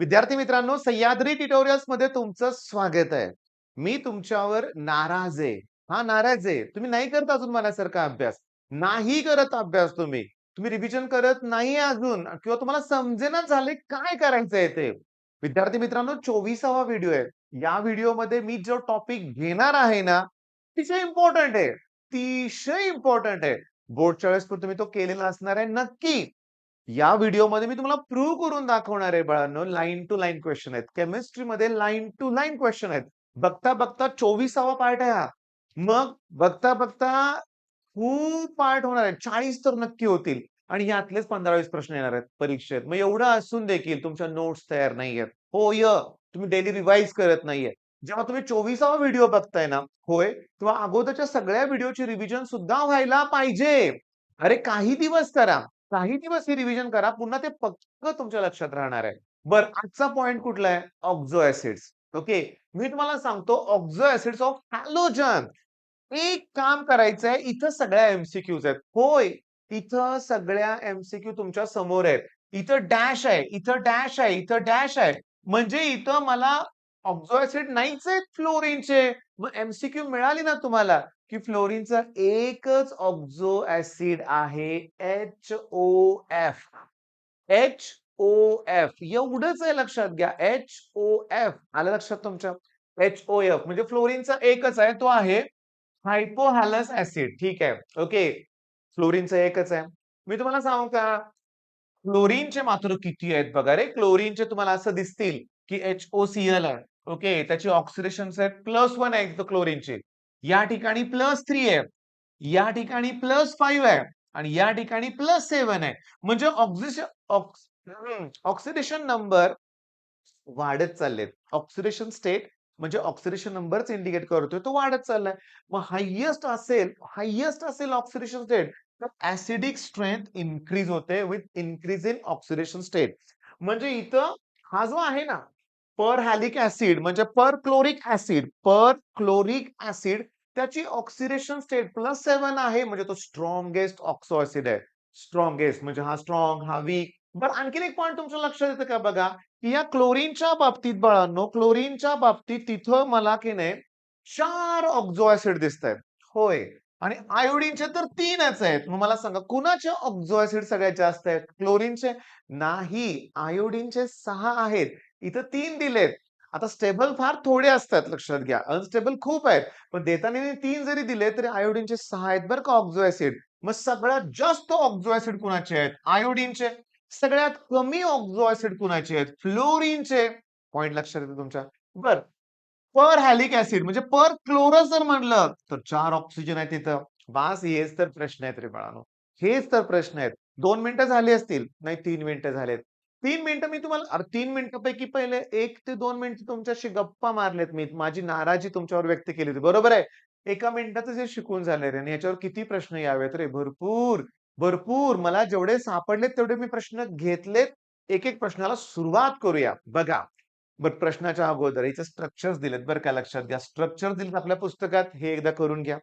विद्यार्थी मित्रांनो, सह्याद्री ट्युटोरियल्स मध्ये तुमचं स्वागत आहे. मी तुमच्यावर नाराज आहे. हां, नाराज आहे. तुम्ही नाही करत अजून मनासारखा अभ्यास. नाही करत अभ्यास तुम्ही. तुम्ही रिव्हिजन करत नाहीये अजून किंवा तुम्हाला समजेनाच झालंय काय करायचंय ते. विद्यार्थी मित्रांनो, 24वा व्हिडिओ आहे. या व्हिडिओमध्ये मी जो टॉपिक घेणार आहे ना, अतिशय इम्पोर्टंट आहे. अतिशय इम्पोर्टंट आहे. बोर्डच्या वेळेस पण तुम्ही तो केलेला असणार आहे नक्की. या व्हिडिओमध्ये मी तुम्हाला प्रूव्ह करून दाखवणार आहे बाळांनो. लाईन टू लाईन क्वेश्चन आहेत. केमिस्ट्रीमध्ये लाईन टू लाईन क्वेश्चन आहेत. बघता-बघता 24वा पार्ट आहे हा. मग बघता-बघता खूप पार्ट होणार आहेत. 40 तर नक्की होतील आणि यातलेच 15-20 प्रश्न येणार आहेत परीक्षेत. मग एवढं असून देखील तुमच्या नोट्स तयार नाहीयेत. होय, तुम्ही डेली रिवाईज करत नाहीये. जेव्हा तुम्ही 24वा व्हिडिओ बघताय ना, होय, तेव्हा अगोदरच्या सगळ्या व्हिडिओची रिव्हिजन सुद्धा व्हायला पाहिजे. अरे काही दिवस करा. काही दिवस ही रिव्हिजन करा. पुन्हा ते पक्क तुमच्या लक्षात राहणार आहे. बरं, आजचा पॉइंट कुठला आहे? ऑक्झो ॲसिड्स. ओके. मी तुम्हाला सांगतो ऑक्झो ॲसिड्स ऑफ हॅलोजन. एक काम करायचंय, इथं सगळ्या एम-सी-क्यूज आहेत. होय, इथं सगळ्या एम-सी-क्यू तुमच्या समोर आहेत. इथं डॅश आहे, इथं डॅश आहे, इथं डॅश आहे. म्हणजे इथं मला ऑक्झो ॲसिड नाहीच आहेत फ्लोरीनचे. मग एम-सी-क्यू मिळाली ना तुम्हाला, की फ्लोरीनचा एकच ऑक्झो ॲसिड आहे HOF. HOF एवढंच आहे लक्षात घ्या. HOF आलं लक्षात तुमच्या? HOF म्हणजे फ्लोरीनचा एकच आहे, तो आहे हायपोहॅलस ऍसिड. ठीक आहे. ओके. फ्लोरीनचं एकच आहे. मी तुम्हाला सांगू का? क्लोरीनचे मात्र किती आहेत बघा रे. क्लोरीनचे तुम्हाला असं दिसतील, की HOCl आहे. ओके. त्याची ऑक्सिडेशन्स आहेत +1 आहे इथं क्लोरीनची. या ठिकाणी +3 आहे. या ठिकाणी +5 आहे आणि या ठिकाणी +7 आहे. म्हणजे ऑक्सिडेशन नंबर वाढत चाललेत. ऑक्सिडेशन स्टेट म्हणजे ऑक्सिडेशन नंबरच इंडिकेट करतोय तो वाढत चाललाय. मग हायेस्ट असेल ऑक्सिडेशन स्टेट तर ऍसिडिक स्ट्रेंथ इन्क्रीज होते with increase in oxidation state. म्हणजे इथं हा जो आहे ना पर हॅलिक ऍसिड म्हणजे पर क्लोरिक ऍसिड त्याची ऑक्सिडेशन स्टेट +7 आहे म्हणजे तो स्ट्रॉंगेस्ट ऑक्सो ऍसिड आहे. स्ट्रॉंगेस्ट म्हणजे हा स्ट्रॉंग हा वीक. बरं आणखीन एक पॉइंट तुमच्या लक्षात येतं का बघा की या क्लोरीनच्या बाबतीत बाळांनो, क्लोरीनच्या बाबतीत तिथं मला की नाही 4 ऑक्झो ऍसिड दिसतायत. होय. आणि आयोडीनचे तर 3च आहेत. मग मला सांगा कुणाचे ऑक्झो ऍसिड सगळ्यात जास्त आहेत? क्लोरीनचे? नाही. आयोडीनचे 6 आहेत. इथं 3 दिलेत. आता स्टेबल फार थोडे असतात लक्षात घ्या. अनस्टेबल खूप आहेत. पण देताना 3 जरी दिले तरी आयोडीनचे 6 आहेत बरं का ऑक्झो ऍसिड. मग सगळ्यात जास्त ऑक्झो ऍसिड कुणाचे आहेत? आयोडीनचे. सगळ्यात कमी ऑक्झो ऍसिड कुणाचे आहेत? फ्लोरीनचे. पॉइंट लक्षात येतो तुमच्या. बरं. पर हॅलिक ऍसिड म्हणजे पर क्लोरस जर म्हणलं तर 4 ऑक्सिजन आहेत तिथं. बास हेच तर प्रश्न आहेत रे बाळांनो. हेच तर प्रश्न आहेत. 2 मिनिटं झाली असतील. नाही 3 मिनिटं झालेत. 3 मिनिटं मी तुम्हाला 3 मिनिटांपैकी पहिले 1 ते 2 मिनिटं तुमच्याशी गप्पा मारल्यात मी. माझी नाराजी तुमच्यावर व्यक्त केली होती. बरोबर आहे. एका मिनिटातच हे शिकून झालंय रे आणि याच्यावर किती प्रश्न यावेत रे? भरपूर. भरपूर. मला जेवढे सापडलेत तेवढे मी प्रश्न घेतलेत. एक-एक प्रश्नाला सुरुवात करूया. बघा. बरं प्रश्नाच्या अगोदर याचे स्ट्रक्चर्स दिलेत बरं का लक्षात घ्या. स्ट्रक्चर दिलेत आपल्या पुस्तकात हे एकदा करून घ्या.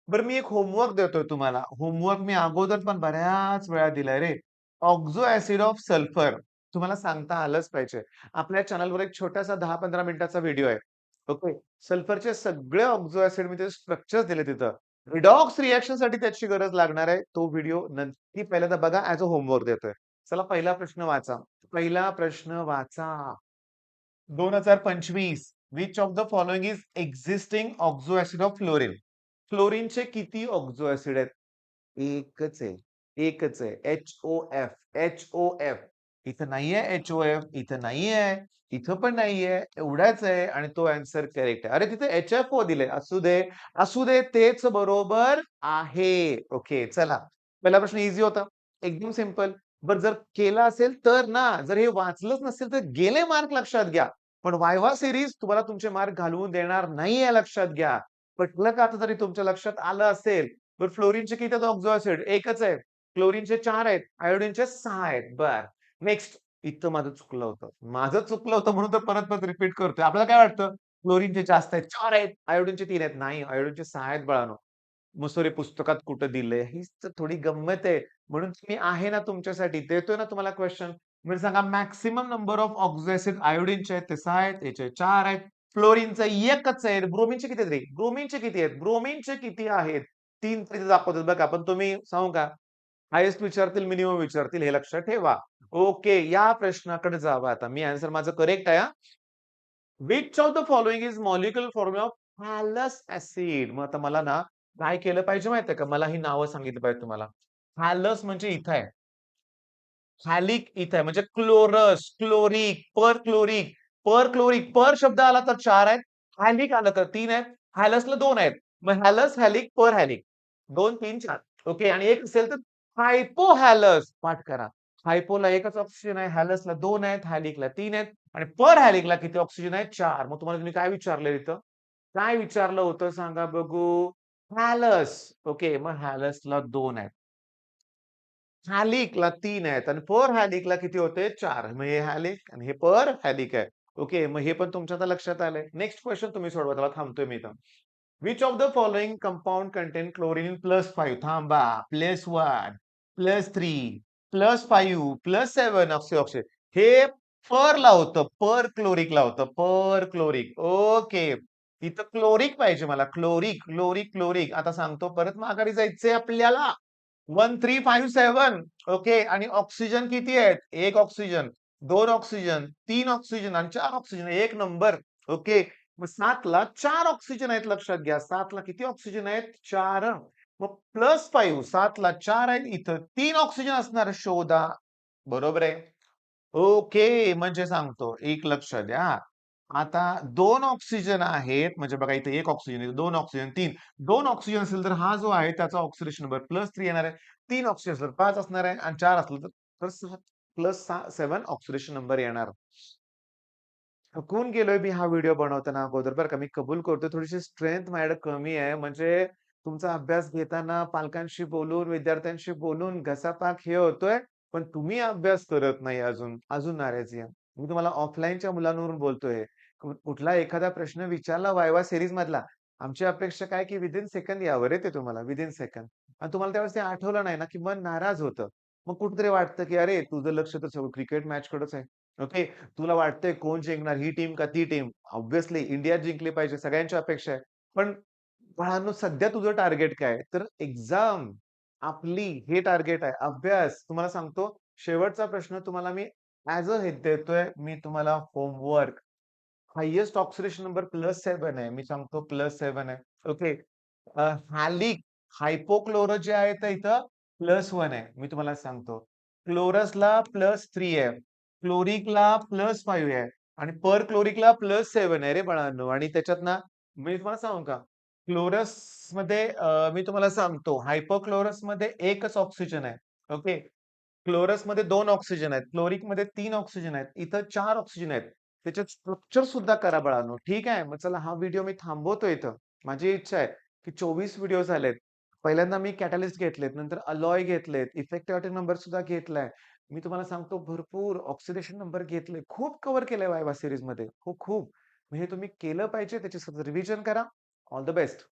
बरं मी एक होमवर्क देतोय तुम्हाला. होमवर्क मी अगोदर पण बऱ्याच वेळा दिलाय रे. ऑक्झो ॲसिड ऑफ सल्फर तुम्हाला सांगता आलंच पाहिजे. आपल्या चॅनलवर एक छोटासा 10-15 मिनिटाचा व्हिडिओ आहे. ओके. सल्फरचे सगळे ऑक्झो ॲसिड मी ते स्ट्रक्चर्स दिले तिथं. रिडॉक्स रिएक्शनसाठी त्याची गरज लागणार आहे. तो व्हिडिओ नक्की पहिल्यांदा बघा ॲज अ होमवर्क देतोय. चला पहिला प्रश्न वाचा. पहिला प्रश्न वाचा. 2025 which of the following is existing oxo acid of fluorine? फ्लोरीनचे किती ऑक्झो ऍसिड आहेत? एकच आहे. एकच आहे. HOF. HOF. इथं नाहीये HOF, इथं नाहीये, इथं पण नाहीये. एवढाच आहे आणि तो आन्सर करेक्ट आहे. अरे तिथे HFO दिले. असू दे. असू दे तेच बरोबर आहे. ओके चला. पहिला प्रश्न ईझी होता. एकदम सिंपल. बरं जर केला असेल तर ना, जर हे वाचलंच नसेल तर गेले मार्क लक्षात घ्या. पण वायवा सीरीज तुम्हाला तुमचे मार्क घालवून देणार नाहीये लक्षात घ्या. पटलं का आता तरी तुमच्या लक्षात आलं असेल. बरं फ्लोरीनचे किती आहेत ऑक्झो ॲसिड? एकच आहे. क्लोरीनचे 4 आहेत. आयोडीनचे 6 आहेत. बरं. नेक्स्ट. इथं माझं चुकलं होतं. माझं चुकलं होतं म्हणून तर परत-परत रिपीट करतोय. आपल्याला काय वाटतं? क्लोरीनचे जास्त आहेत. 4 आहेत. आयोडीनचे 3 आहेत. नाही, आयोडीनचे 6 आहेत बाळांनो. मग सर हे पुस्तकात कुठं दिलंय? हीच तर थोडी गंमत आहे. म्हणून मी आहे ना तुमच्यासाठी. देतोय ना तुम्हाला क्वेशन. म्हणजे सांगा maximum number of oxo acid आयोडीनचे आहेत ते 6 आहेत, याचे 4 आहेत. फ्लोरीनचं एकच आहे. ब्रोमीनचे किती आहेत रे? ब्रोमीनचे किती आहेत? ब्रोमीनचे किती आहेत? 3 तर इथे दाखवतात बघा. पण तुम्ही सांगू का? हायेस्ट विचारतील, मिनिमम विचारतील हे लक्षात ठेवा. ओके, या प्रश्नाकडे जावा आता. मी आन्सर माझं करेक्ट आहे हां. Which of the following is molecular formula of halous acid? मग आता मला ना काय केलं पाहिजे माहितीये का? मला ही नावं सांगितली पाहिजे तुम्हाला. हॅलस म्हणजे इथं आहे. हॅलिक इथं आहे म्हणजे क्लोरस, क्लोरिक, परक्लोरिक, परक्लोरिक. पर शब्द आला तर 4 आहेत. हॅलिक आलं तर 3 आहेत. हॅलसला 2 आहेत. मग हॅलस, हॅलिक, परहॅलिक. 2, 3, 4. ओके आणि एक असेल तर हायपोहॅलस. पाठ करा. हायपोला एकच ऑक्सिजन आहे, हॅलसला 2 आहेत, हॅलिकला 3 आहेत आणि परहॅलिकला किती ऑक्सिजन आहेत? 4. मग तुम्हाला तुम्ही काय विचारलं इथं? काय विचारलं होतं सांगा बघू? हॅलस. ओके, मग हॅलसला 2 आहेत. हॅलिकला 3 आहेत आणि पर हॅलिकला किती होते? 4. मग हे हॅलिक आणि हे पर हॅलिक आहे. ओके, मग हे पण तुमच्या आता लक्षात आलंय. नेक्स्ट क्वेशन तुम्ही सोडवा. त्याला थांबतोय मी इथं. Which of the following compound content chlorine +5? थांबा. +1, +3, +5, +7 ऑक्सी. हे परला होतं. पर क्लोरिकला होतं. Perchloric. ओके. इथं क्लोरिक पाहिजे मला. Chloric, chloric, chloric. आता सांगतो परत माघारी जायचंय आपल्याला. 1357 ओके आणि ऑक्सिजन किती आहेत? 1 ऑक्सिजन, 2 ऑक्सिजन, 3 ऑक्सिजन आणि 4 ऑक्सिजन. 1 नंबर. ओके. मग 7 ला 4 ऑक्सिजन आहेत लक्षात घ्या. 7 ला किती ऑक्सिजन आहेत? 4. मग +5 7 ला 4 आहेत. इथं 3 ऑक्सिजन असणार शोधा. बरोबर आहे. ओके. म्हणजे सांगतो एक लक्ष द्या. आता 2 ऑक्सिजन आहेत म्हणजे बघा इथे 1 ऑक्सिजन आहे, 2 ऑक्सिजन, 3. 2 ऑक्सिजन असेल तर हा जो आहे त्याचा ऑक्सिडेशन नंबर +3 येणार आहे. 3 ऑक्सिजन असेल तर 5 असणार आहे आणि 4 असलं तर 7 +7 ऑक्सिडेशन नंबर येणार. थकून गेलोय मी हा व्हिडिओ बनवताना अगोदर बरं का. मी कबूल करतोय थोडीशी स्ट्रेंथ माझ्याकडे कमी आहे. म्हणजे तुमचा अभ्यास घेताना पालकांशी बोलून, विद्यार्थ्यांशी बोलून घसापाक हे होतोय. पण तुम्ही अभ्यास करत नाही अजून. अजून नाराजी आहे. मी तुम्हाला ऑफलाईनच्या मुलांवरून बोलतोय. कुठला एखादा प्रश्न विचारला वायवा सीरीज मधला. आमची अपेक्षा काय की विथिन सेकंद यावं रे ते तुम्हाला विथिन सेकंद. आणि तुम्हाला त्यावेळेस ते आठवलं नाही ना, की मन नाराज होतं. मग कुठेतरी वाटतं, की अरे तुझं लक्ष तर सगळं क्रिकेट मॅचकडेच आहे. ओके. तुला वाटतंय कोण जिंकणार ही टीम का ती टीम? ऑब्व्हियसली इंडिया जिंकली पाहिजे सगळ्यांची अपेक्षा आहे. पण बाळांनो सध्या तुझं टार्गेट काय आहे? तर एक्झाम आपली हे टार्गेट आहे. अभ्यास. तुम्हाला सांगतो शेवटचा प्रश्न तुम्हाला मी ॲज अ हे देतोय मी तुम्हाला होमवर्क. हायेस्ट ऑक्सिडेशन नंबर +7 आहे. मी सांगतो +7 आहे. ओके. हॅलिक, हायपोक्लोरस जे आहे ते इथं +1 आहे. मी तुम्हाला सांगतो. क्लोरसला +3 आहे. क्लोरिकला +5 आहे आणि परक्लोरिकला +7 आहे रे बाळांनो आणि त्याच्यात ना मी तुम्हाला सांगू का? क्लोरसमध्ये मी तुम्हाला सांगतो हायपोक्लोरसमध्ये एकच ऑक्सिजन आहे. ओके. क्लोरसमध्ये 2 ऑक्सिजन आहेत. क्लोरिकमध्ये 3 ऑक्सिजन आहेत. इथं 4 ऑक्सिजन आहेत. त्याच्यात स्ट्रक्चर सुद्धा करा बाळांनो. ठीक आहे. मग चला हा व्हिडिओ मी थांबवतो इथं. माझी इच्छा आहे, की 24 व्हिडिओ झालेत. पहिल्यांदा मी कॅटलिस्ट घेतलेत, नंतर अलॉय घेतलेत, इफेक्टिव्ह ॲटॉमिक नंबर सुद्धा घेतलाय. मी तुम्हाला सांगतो भरपूर ऑक्सिडेशन नंबर घेतले. खूप कव्हर केलंय वायवा सीरीजमध्ये. खूप. मग हे तुम्ही केलं पाहिजे. त्याची रिव्हिजन करा. All the best.